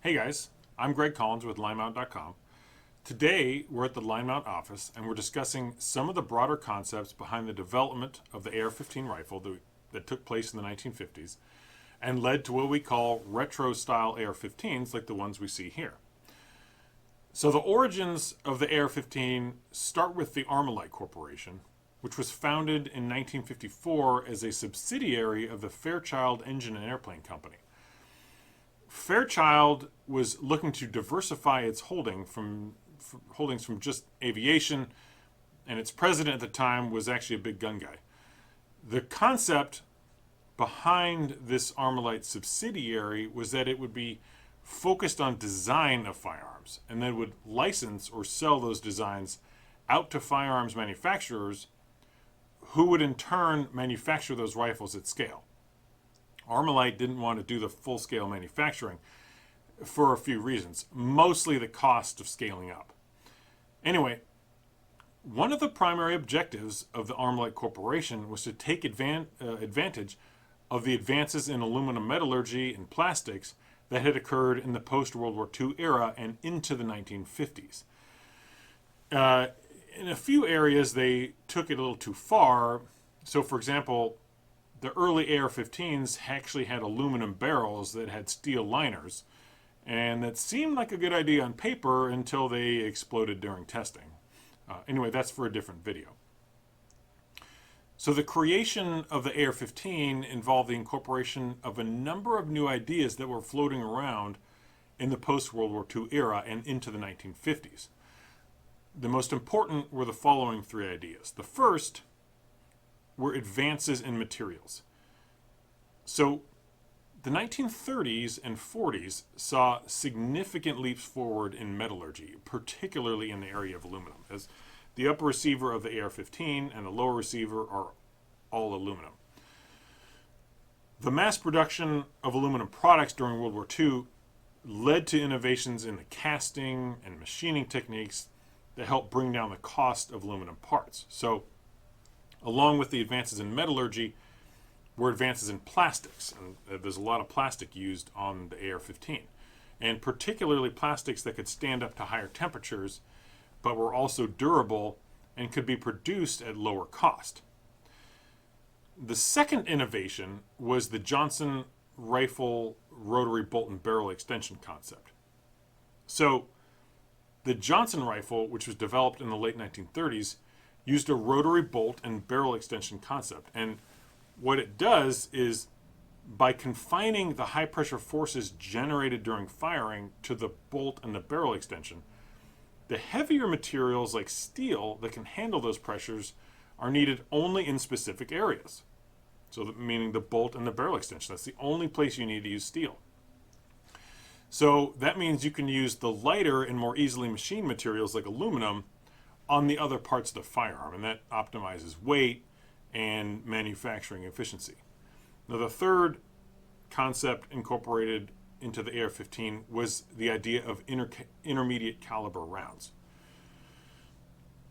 Hey guys, I'm Greg Collins with LineMount.com. Today we're at the LineMount office and we're discussing some of the broader concepts behind the development of the AR-15 rifle that took place in the 1950s and led to what we call retro style AR-15s like the ones we see here. So the origins of the AR-15 start with the ArmaLite Corporation, which was founded in 1954 as a subsidiary of the Fairchild Engine and Airplane Company. Fairchild was looking to diversify its holdings from just aviation, and its president at the time was actually a big gun guy. The concept behind this ArmaLite subsidiary was that it would be focused on design of firearms and then would license or sell those designs out to firearms manufacturers who would in turn manufacture those rifles at scale. ArmaLite didn't want to do the full-scale manufacturing for a few reasons, mostly the cost of scaling up. Anyway, one of the primary objectives of the ArmaLite Corporation was to take advantage of the advances in aluminum metallurgy and plastics that had occurred in the post-World War II era and into the 1950s. In a few areas, they took it a little too far. So, for example, the early AR-15s actually had aluminum barrels that had steel liners, and that seemed like a good idea on paper until they exploded during testing. Anyway, that's for a different video. So the creation of the AR-15 involved the incorporation of a number of new ideas that were floating around in the post-World War II era and into the 1950s. The most important were the following three ideas. The first were advances in materials. So the 1930s and 40s saw significant leaps forward in metallurgy, particularly in the area of aluminum, as the upper receiver of the AR-15 and the lower receiver are all aluminum. The mass production of aluminum products during World War II led to innovations in the casting and machining techniques that helped bring down the cost of aluminum parts. So along with the advances in metallurgy were advances in plastics. And there's a lot of plastic used on the AR-15, and particularly plastics that could stand up to higher temperatures, but were also durable and could be produced at lower cost. The second innovation was the Johnson rifle rotary bolt and barrel extension concept. So the Johnson rifle, which was developed in the late 1930s, used a rotary bolt and barrel extension concept. And what it does is, by confining the high pressure forces generated during firing to the bolt and the barrel extension, the heavier materials like steel that can handle those pressures are needed only in specific areas. So meaning the bolt and the barrel extension, that's the only place you need to use steel. So that means you can use the lighter and more easily machined materials like aluminum on the other parts of the firearm, and that optimizes weight and manufacturing efficiency. Now, the third concept incorporated into the AR-15 was the idea of intermediate caliber rounds.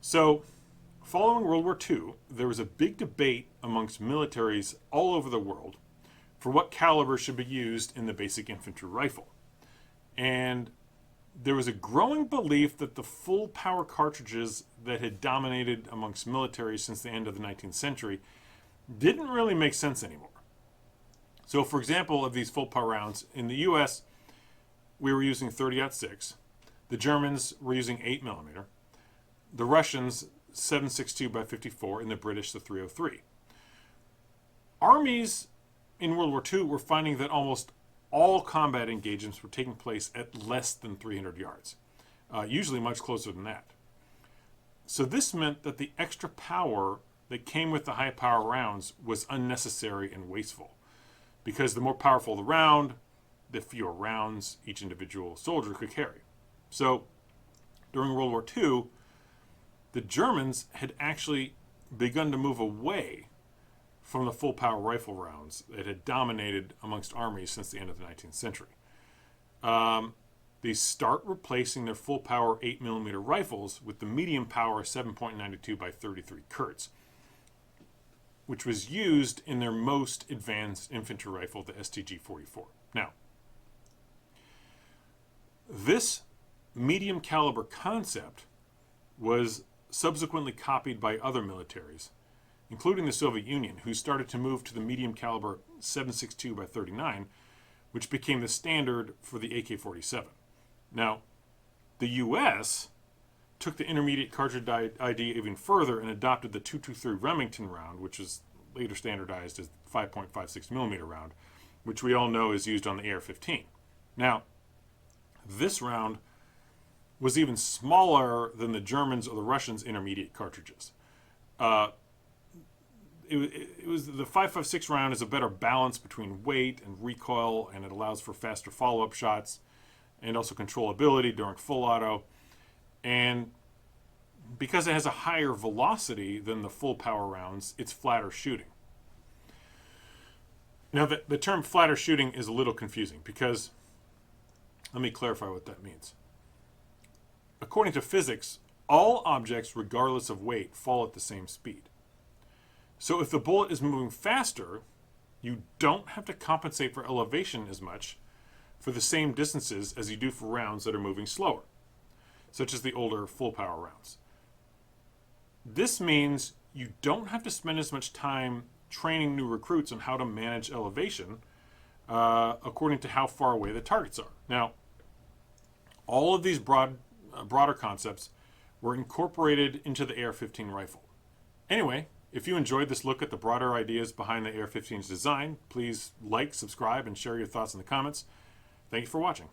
So, following World War II, there was a big debate amongst militaries all over the world for what caliber should be used in the basic infantry rifle. And there was a growing belief that the full power cartridges that had dominated amongst militaries since the end of the 19th century didn't really make sense anymore. So, for example, of these full power rounds, in the US, we were using 30-06. The Germans were using 8mm. The Russians, 7.62 by 54, and the British, the 303. Armies in World War II were finding that almost all combat engagements were taking place at less than 300 yards, usually much closer than that. So this meant that the extra power that came with the high power rounds was unnecessary and wasteful, because the more powerful the round, the fewer rounds each individual soldier could carry. So during World War II, the Germans had actually begun to move away from the full power rifle rounds that had dominated amongst armies since the end of the 19th century. They start replacing their full power 8mm rifles with the medium power 7.92 by 33 Kurtz, which was used in their most advanced infantry rifle, the STG-44. Now, This medium caliber concept was subsequently copied by other militaries, including the Soviet Union, who started to move to the medium caliber 7.62 by 39, which became the standard for the AK-47. Now, the US took the intermediate cartridge idea even further and adopted the .223 Remington round, which is later standardized as 5.56 millimeter round, which we all know is used on the AR-15. Now, this round was even smaller than the Germans or the Russians' intermediate cartridges. It was the 5.56 round is a better balance between weight and recoil, and it allows for faster follow-up shots and also controllability during full auto. And because it has a higher velocity than the full power rounds, it's flatter shooting. Now, the term flatter shooting is a little confusing because, let me clarify what that means. According to physics, all objects, regardless of weight, fall at the same speed. So if the bullet is moving faster, you don't have to compensate for elevation as much for the same distances as you do for rounds that are moving slower, such as the older full power rounds. This means you don't have to spend as much time training new recruits on how to manage elevation according to how far away the targets are. Now, all of these broader concepts were incorporated into the AR-15 rifle. Anyway, if you enjoyed this look at the broader ideas behind the AR-15's design, please like, subscribe, and share your thoughts in the comments. Thank you for watching.